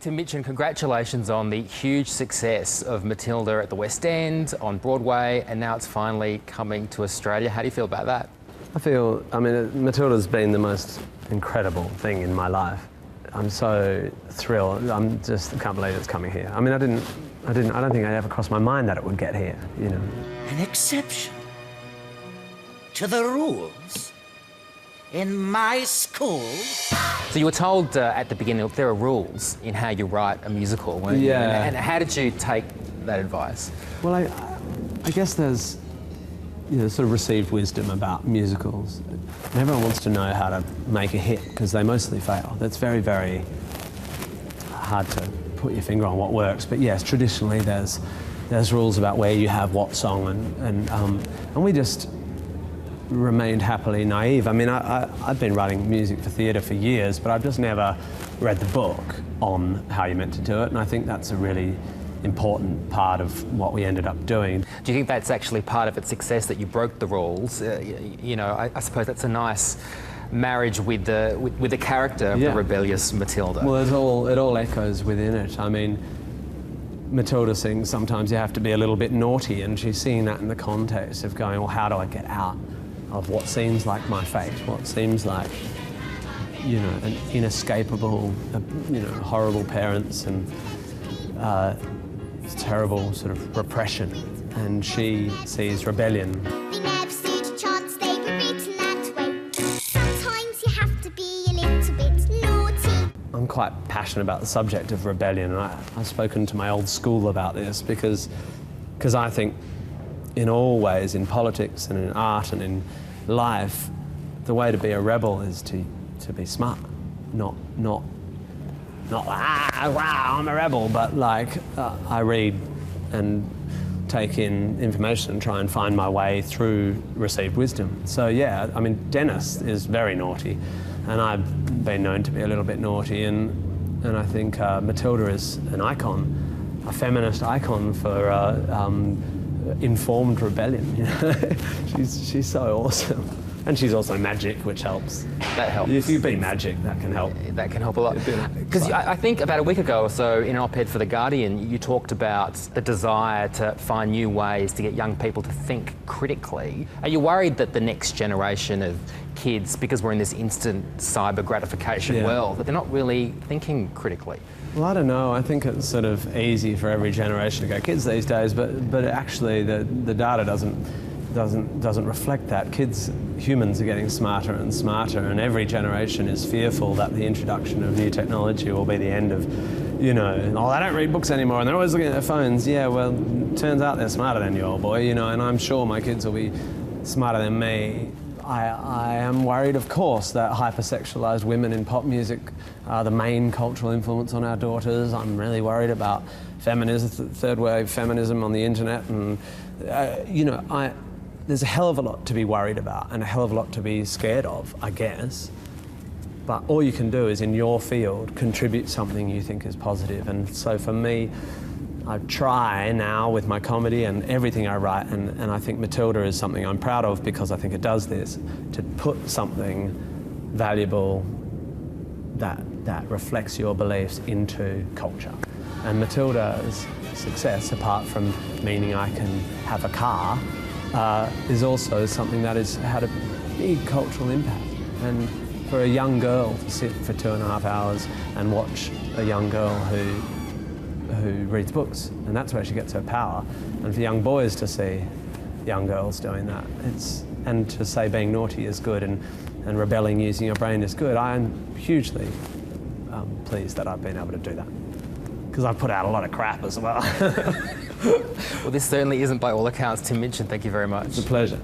Tim Minchin, congratulations on the huge success of Matilda at the West End, on Broadway, and now it's finally coming to Australia. How do you feel about that? I mean, Matilda's been the most incredible thing in my life. I'm so thrilled. Can't believe it's coming here. I mean, I don't think it ever crossed my mind that it would get here, you know. An exception to the rules in my school. So you were told at the beginning, look, there are rules in how you write a musical, weren't you? Yeah. And how did you take that advice? Well, I guess there's, sort of received wisdom about musicals. And everyone wants to know how to make a hit, because they mostly fail. That's very, very hard to put your finger on what works. But yes, traditionally there's rules about where you have what song, and we just remained happily naive. I mean, I've been writing music for theatre for years, but I've just never read the book on how you're meant to do it, and I think that's a really important part of what we ended up doing. Do you think that's actually part of its success, that you broke the rules? I suppose that's a nice marriage with the character of the rebellious Matilda. Well, it all echoes within it. I mean, Matilda sings, sometimes you have to be a little bit naughty, and she's singing that in the context of going, well, how do I get out of what seems like my fate, what seems like, an inescapable, horrible parents and terrible sort of repression. And she sees rebellion. They never stood a chance, they were written that way. Sometimes you have to be a little bit naughty. I'm quite passionate about the subject of rebellion, and I've spoken to my old school about this because I think in all ways, in politics and in art and in life, the way to be a rebel is to be smart, not wow, I'm a rebel, but I read and take in information and try and find my way through received wisdom. So yeah, I mean, Dennis is very naughty, and I've been known to be a little bit naughty, and I think Matilda is an icon, a feminist icon for informed rebellion. She's so awesome. And she's also magic, which helps. That helps. If you be magic, that can help. That can help a lot. Because I think about a week ago or so, in an op-ed for The Guardian, you talked about the desire to find new ways to get young people to think critically. Are you worried that the next generation of kids, because we're in this instant cyber gratification world, that they're not really thinking critically? Well, I don't know. I think it's sort of easy for every generation to go kids these days, but actually the data doesn't reflect that. Humans are getting smarter and smarter, and every generation is fearful that the introduction of new technology will be the end of, they don't read books anymore and they're always looking at their phones. Yeah, well, turns out they're smarter than you, old boy, and I'm sure my kids will be smarter than me. I am worried, of course, that hypersexualized women in pop music are the main cultural influence on our daughters. I'm really worried about feminism, third wave feminism on the internet, and there's a hell of a lot to be worried about and a hell of a lot to be scared of, I guess. But all you can do is, in your field, contribute something you think is positive. And so for me, I try now with my comedy and everything I write, and I think Matilda is something I'm proud of because I think it does this, to put something valuable that reflects your beliefs into culture. And Matilda's success, apart from meaning I can have a car, is also something that has had a big cultural impact. And for a young girl to sit for 2.5 hours and watch a young girl who reads books, and that's where she gets her power. And for young boys to see young girls doing that, and to say being naughty is good and rebelling using your brain is good, I am hugely pleased that I've been able to do that. Because I've put out a lot of crap as well. Well, this certainly isn't by all accounts. Tim Minchin, thank you very much. It's a pleasure.